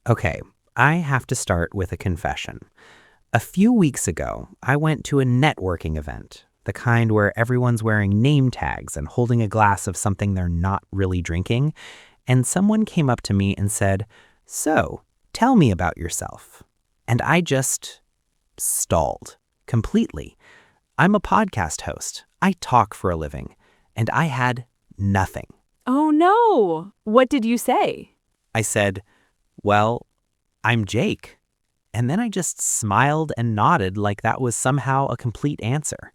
Okay, I have to start with a confession. A few weeks ago, I went to a networking event, the kind where everyone's wearing name tags and holding a glass of something they're not really drinking, and someone came up to me and said, "So, tell me about yourself." And I just stalled completely. I'm a podcast host. I talk for a living, and I had nothing. Oh no! What did you say? I said, "Well, I'm Jake." And then I just smiled and nodded like that was somehow a complete answer.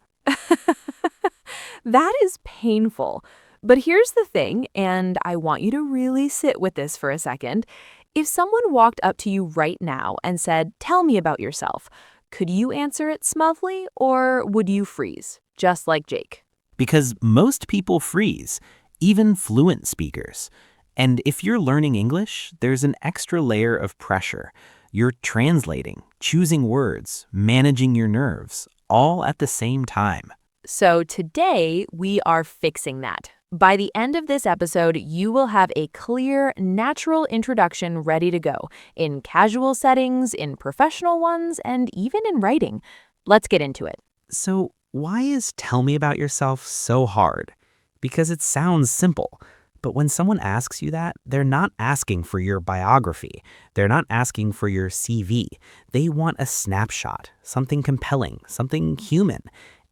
That is painful. But here's the thing, and I want you to really sit with this for a second. If someone walked up to you right now and said, "Tell me about yourself," could you answer it smoothly or would you freeze, just like Jake? Because most people freeze, even fluent speakers. And if you're learning English, there's an extra layer of pressure. You're translating, choosing words, managing your nerves, all at the same time. So today, we are fixing that. By the end of this episode, you will have a clear, natural introduction ready to go in casual settings, in professional ones, and even in writing. Let's get into it. So, why is tell me about yourself so hard? Because it sounds simple. But when someone asks you that, they're not asking for your biography. They're not asking for your CV. They want a snapshot, something compelling, something human.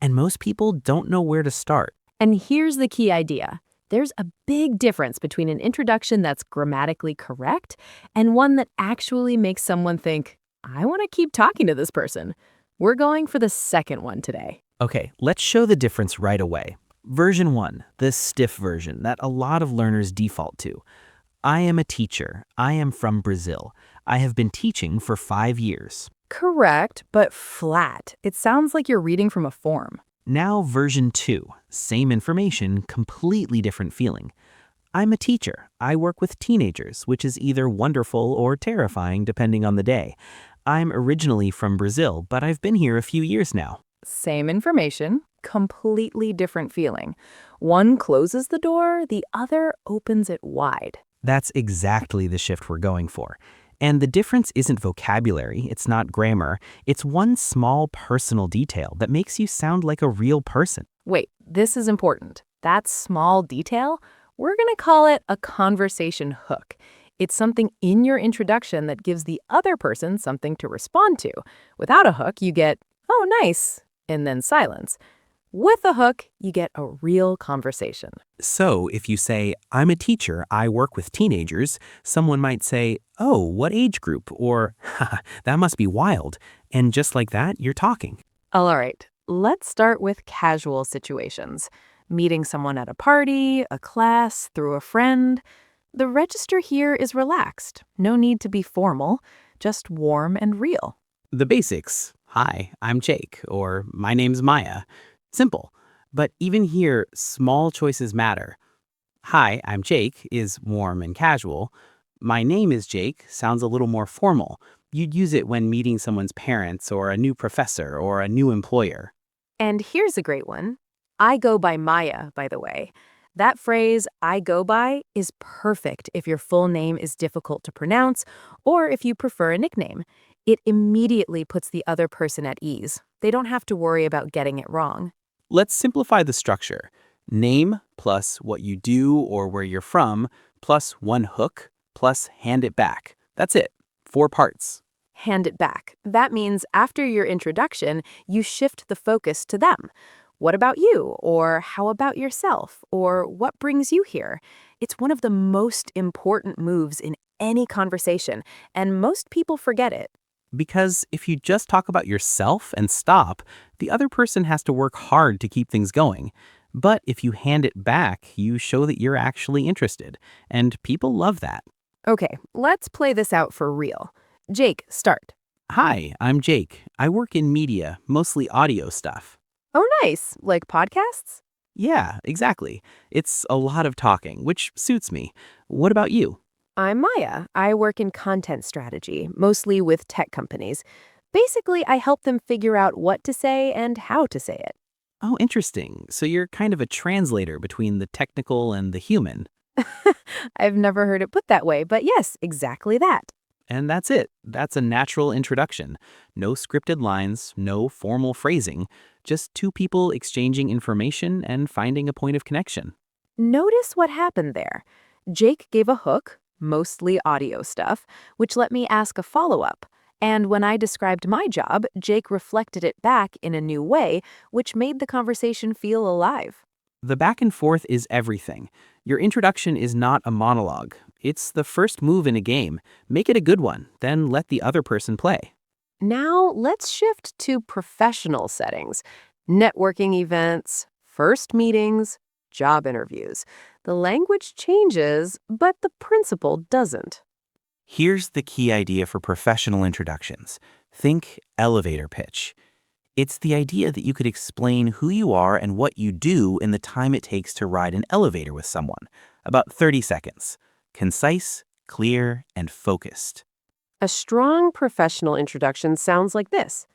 And most people don't know where to start. And here's the key idea. There's a big difference between an introduction that's grammatically correct and one that actually makes someone think, I want to keep talking to this person. We're going for the second one today. Okay, let's show the difference right away. Version 1, the stiff version that a lot of learners default to. I am a teacher. I am from Brazil. I have been teaching for 5 years. Correct, but flat. It sounds like you're reading from a form. Now version 2, same information, completely different feeling. I'm a teacher. I work with teenagers, which is either wonderful or terrifying depending on the day. I'm originally from Brazil, but I've been here a few years now. Same information, completely different feeling. One closes the door, the other opens it wide. That's exactly the shift we're going for. And the difference isn't vocabulary, it's not grammar, it's one small personal detail that makes you sound like a real person. Wait, this is important. That small detail, we're going to call it a conversation hook. It's something in your introduction that gives the other person something to respond to. Without a hook, you get, "Oh, nice," and then silence. With a hook, you get a real conversation. So if you say, I'm a teacher, I work with teenagers, someone might say, oh, what age group? Or, haha, that must be wild. And just like that, you're talking. All right, let's start with casual situations. Meeting someone at a party, a class, through a friend. The register here is relaxed. No need to be formal, just warm and real. The basics. Hi, I'm Jake, or my name's Maya. Simple. But even here, small choices matter. Hi, I'm Jake is warm and casual. My name is Jake sounds a little more formal. You'd use it when meeting someone's parents or a new professor or a new employer. And here's a great one. I go by Maya, by the way. That phrase, I go by, is perfect if your full name is difficult to pronounce or if you prefer a nickname. It immediately puts the other person at ease. They don't have to worry about getting it wrong. Let's simplify the structure. Name plus what you do or where you're from plus one hook plus hand it back. That's it. 4 parts. Hand it back. That means after your introduction, you shift the focus to them. What about you? Or how about yourself? Or what brings you here? It's one of the most important moves in any conversation, and most people forget it. Because if you just talk about yourself and stop, the other person has to work hard to keep things going. But if you hand it back, you show that you're actually interested. And people love that. Okay, let's play this out for real. Jake, start. Hi, I'm Jake. I work in media, mostly audio stuff. Oh, nice. Like podcasts? Yeah, exactly. It's a lot of talking, which suits me. What about you? I'm Maya. I work in content strategy, mostly with tech companies. Basically, I help them figure out what to say and how to say it. Oh, interesting. So you're kind of a translator between the technical and the human. I've never heard it put that way, but yes, exactly that. And that's it. That's a natural introduction. No scripted lines, no formal phrasing, just two people exchanging information and finding a point of connection. Notice what happened there. Jake gave a hook, mostly audio stuff, which let me ask a follow-up. And when I described my job, Jake reflected it back in a new way, which made the conversation feel alive. The back and forth is everything. Your introduction is not a monologue. It's the first move in a game. Make it a good one, then let the other person play. Now, let's shift to professional settings. Networking events, first meetings, job interviews. The language changes, but the principle doesn't. Here's the key idea for professional introductions. Think elevator pitch. It's the idea that you could explain who you are and what you do in the time it takes to ride an elevator with someone. About 30 seconds. Concise, clear, and focused. A strong professional introduction sounds like this.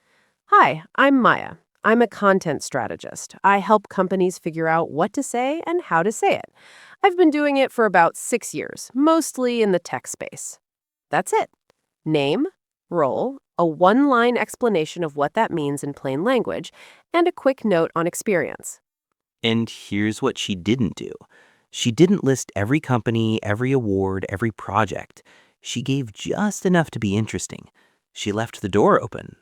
Hi, I'm Maya. I'm a content strategist. I help companies figure out what to say and how to say it. I've been doing it for about 6 years, mostly in the tech space. That's it. Name, role, a one-line explanation of what that means in plain language, and a quick note on experience. And here's what she didn't do. She didn't list every company, every award, every project. She gave just enough to be interesting. She left the door open.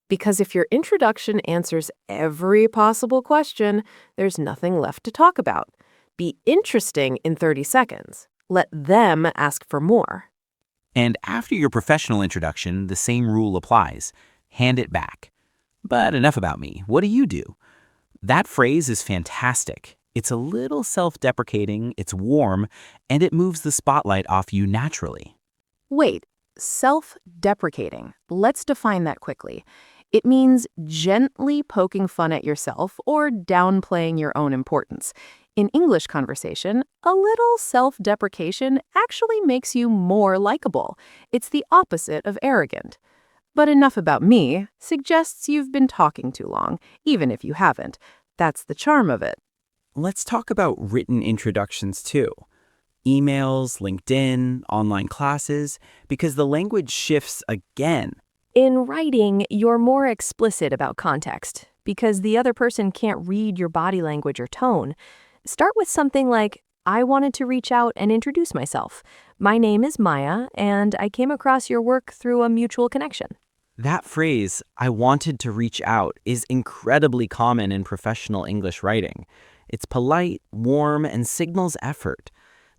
Because if your introduction answers every possible question, there's nothing left to talk about. Be interesting in 30 seconds. Let them ask for more. And after your professional introduction, the same rule applies. Hand it back. But enough about me. What do you do? That phrase is fantastic. It's a little self-deprecating, it's warm, and it moves the spotlight off you naturally. Wait, self-deprecating. Let's define that quickly. It means gently poking fun at yourself or downplaying your own importance. In English conversation, a little self-deprecation actually makes you more likable. It's the opposite of arrogant. But enough about me suggests you've been talking too long, even if you haven't. That's the charm of it. Let's talk about written introductions too. Emails, LinkedIn, online classes, because the language shifts again. In writing, you're more explicit about context because the other person can't read your body language or tone. Start with something like, I wanted to reach out and introduce myself. My name is Maya, and I came across your work through a mutual connection. That phrase, I wanted to reach out, is incredibly common in professional English writing. It's polite, warm, and signals effort.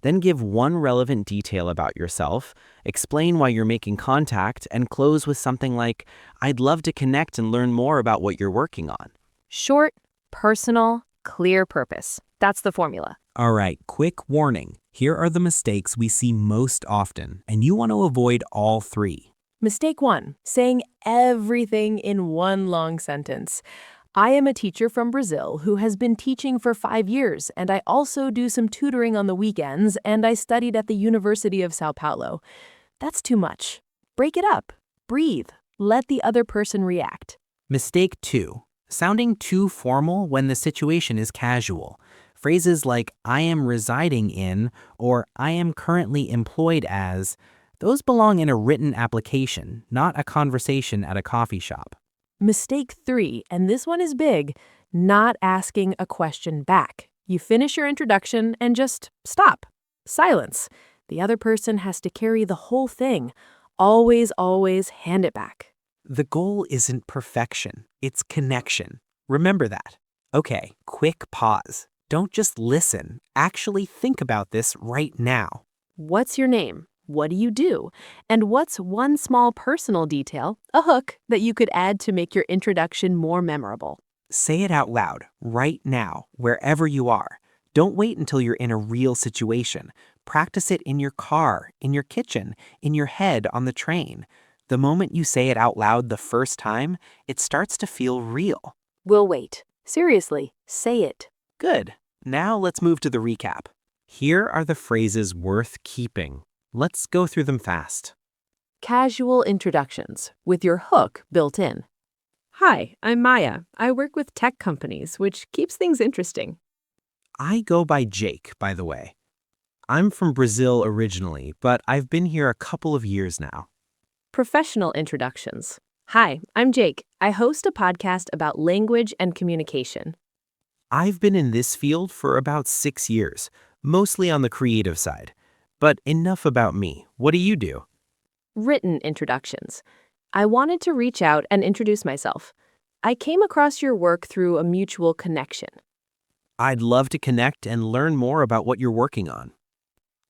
Then give one relevant detail about yourself, explain why you're making contact, and close with something like, I'd love to connect and learn more about what you're working on. Short, personal, clear purpose. That's the formula. All right, quick warning. Here are the mistakes we see most often, and you want to avoid all three. Mistake 1, saying everything in one long sentence. I am a teacher from Brazil who has been teaching for 5 years, and I also do some tutoring on the weekends, and I studied at the University of Sao Paulo. That's too much. Break it up. Breathe. Let the other person react. Mistake 2, sounding too formal when the situation is casual. Phrases like, I am residing in, or I am currently employed as, those belong in a written application, not a conversation at a coffee shop. Mistake 3, and this one is big, not asking a question back. You finish your introduction and just stop. Silence. The other person has to carry the whole thing. Always, always hand it back. The goal isn't perfection, it's connection. Remember that. Okay, quick pause. Don't just listen. Actually think about this right now. What's your name? What do you do? And what's one small personal detail, a hook, that you could add to make your introduction more memorable? Say it out loud, right now, wherever you are. Don't wait until you're in a real situation. Practice it in your car, in your kitchen, in your head on the train. The moment you say it out loud the first time, it starts to feel real. We'll wait. Seriously, say it. Good. Now let's move to the recap. Here are the phrases worth keeping. Let's go through them fast. Casual introductions, with your hook built in. Hi, I'm Maya. I work with tech companies, which keeps things interesting. I go by Jake, by the way. I'm from Brazil originally, but I've been here a couple of years now. Professional introductions. Hi, I'm Jake. I host a podcast about language and communication. I've been in this field for about 6 years, mostly on the creative side. But enough about me. What do you do? Written introductions. I wanted to reach out and introduce myself. I came across your work through a mutual connection. I'd love to connect and learn more about what you're working on.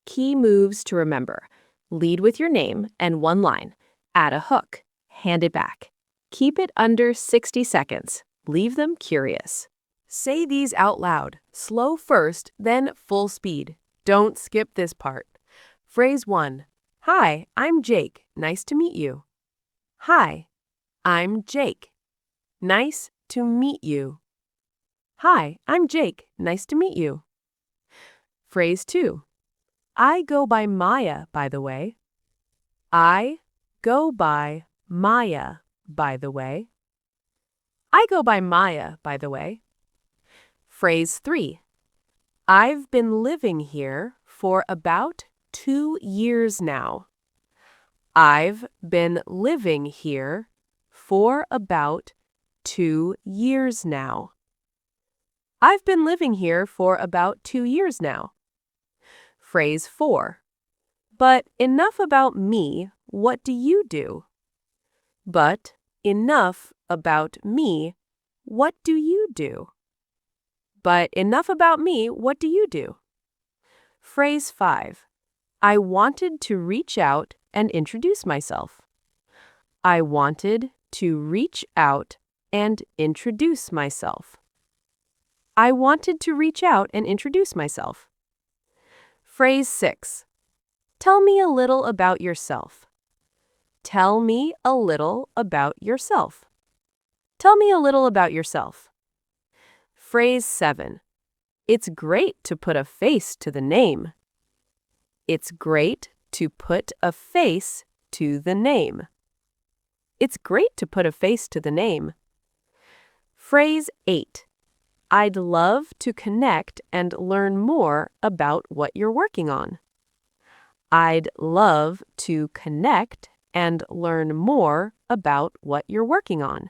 Key moves to remember. Lead with your name and one line. Add a hook. Hand it back. Keep it under 60 seconds. Leave them curious. Say these out loud. Slow first, then full speed. Don't skip this part. Phrase 1. Hi, I'm Jake. Nice to meet you. Hi, I'm Jake. Nice to meet you. Hi, I'm Jake. Nice to meet you. Phrase 2. I go by Maya, by the way. I go by Maya, by the way. I go by Maya, by the way. Phrase 3. I've been living here for about 2 years now. I've been living here for about 2 years now. I've been living here for about 2 years now. Phrase 4. But enough about me, what do you do? But enough about me, what do you do? But enough about me, what do you do? Phrase 5. I wanted to reach out and introduce myself. I wanted to reach out and introduce myself. I wanted to reach out and introduce myself. Phrase 6. Tell me a little about yourself. Tell me a little about yourself. Tell me a little about yourself. Phrase 7. It's great to put a face to the name. It's great to put a face to the name. It's great to put a face to the name. Phrase 8. I'd love to connect and learn more about what you're working on. I'd love to connect and learn more about what you're working on.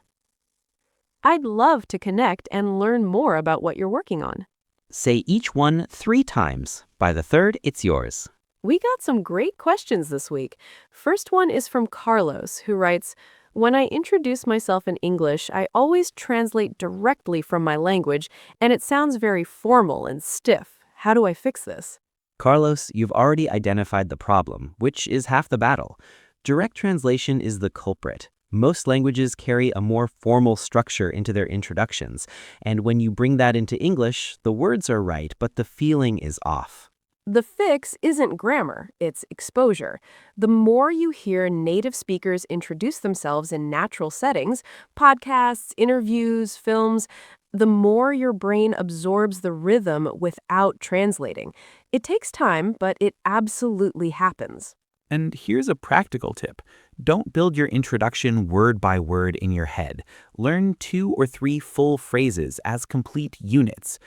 I'd love to connect and learn more about what you're working on. Say each one 3 times. By the third, it's yours. We got some great questions this week. First one is from Carlos, who writes, when I introduce myself in English, I always translate directly from my language, and it sounds very formal and stiff. How do I fix this? Carlos, you've already identified the problem, which is half the battle. Direct translation is the culprit. Most languages carry a more formal structure into their introductions, and when you bring that into English, the words are right, but the feeling is off. The fix isn't grammar, it's exposure. The more you hear native speakers introduce themselves in natural settings, podcasts, interviews, films, the more your brain absorbs the rhythm without translating. It takes time, but it absolutely happens. And here's a practical tip. Don't build your introduction word by word in your head. Learn 2 or 3 full phrases as complete units.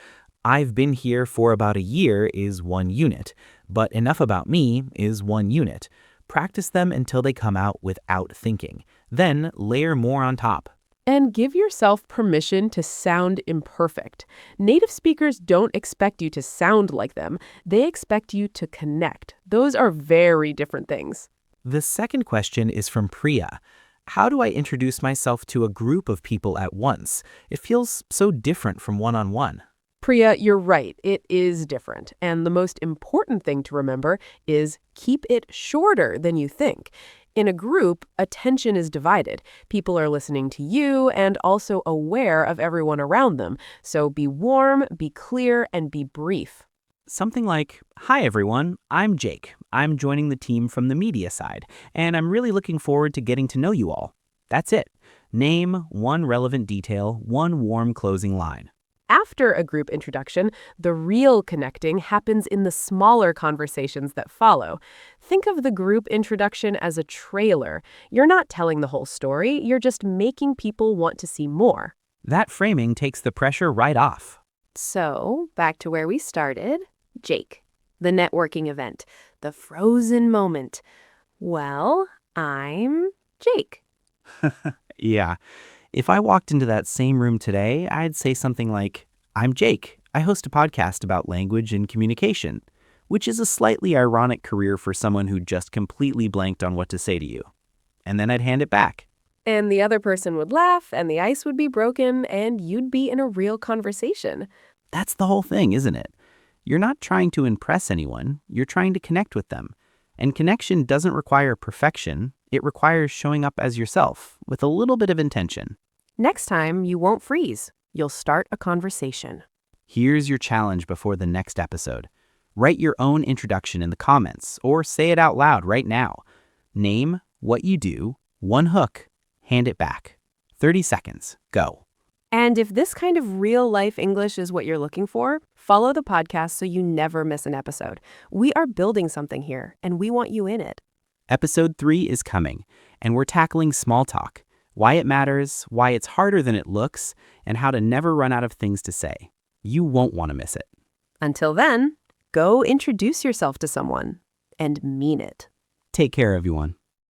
I've been here for about a year is 1 unit, but enough about me is 1 unit. Practice them until they come out without thinking. Then layer more on top. And give yourself permission to sound imperfect. Native speakers don't expect you to sound like them. They expect you to connect. Those are very different things. The second question is from Priya. How do I introduce myself to a group of people at once? It feels so different from one-on-one. Priya, you're right. It is different. And the most important thing to remember is keep it shorter than you think. In a group, attention is divided. People are listening to you and also aware of everyone around them. So be warm, be clear, and be brief. Something like, hi everyone, I'm Jake. I'm joining the team from the media side, and I'm really looking forward to getting to know you all. That's it. Name, 1 relevant detail, 1 warm closing line. After a group introduction, the real connecting happens in the smaller conversations that follow. Think of the group introduction as a trailer. You're not telling the whole story, you're just making people want to see more. That framing takes the pressure right off. So, back to where we started. Jake, the networking event, the frozen moment. Well, I'm Jake. Yeah. If I walked into that same room today, I'd say something like, I'm Jake. I host a podcast about language and communication, which is a slightly ironic career for someone who just completely blanked on what to say to you. And then I'd hand it back. And the other person would laugh, and the ice would be broken, and you'd be in a real conversation. That's the whole thing, isn't it? You're not trying to impress anyone, you're trying to connect with them. And connection doesn't require perfection, it requires showing up as yourself, with a little bit of intention. Next time, you won't freeze. You'll start a conversation. Here's your challenge before the next episode. Write your own introduction in the comments, or say it out loud right now. Name, what you do, one hook, hand it back. 30 seconds, go. And if this kind of real-life English is what you're looking for, follow the podcast so you never miss an episode. We are building something here, and we want you in it. Episode 3 is coming, and we're tackling small talk, why it matters, why it's harder than it looks, and how to never run out of things to say. You won't want to miss it. Until then, go introduce yourself to someone and mean it. Take care, everyone.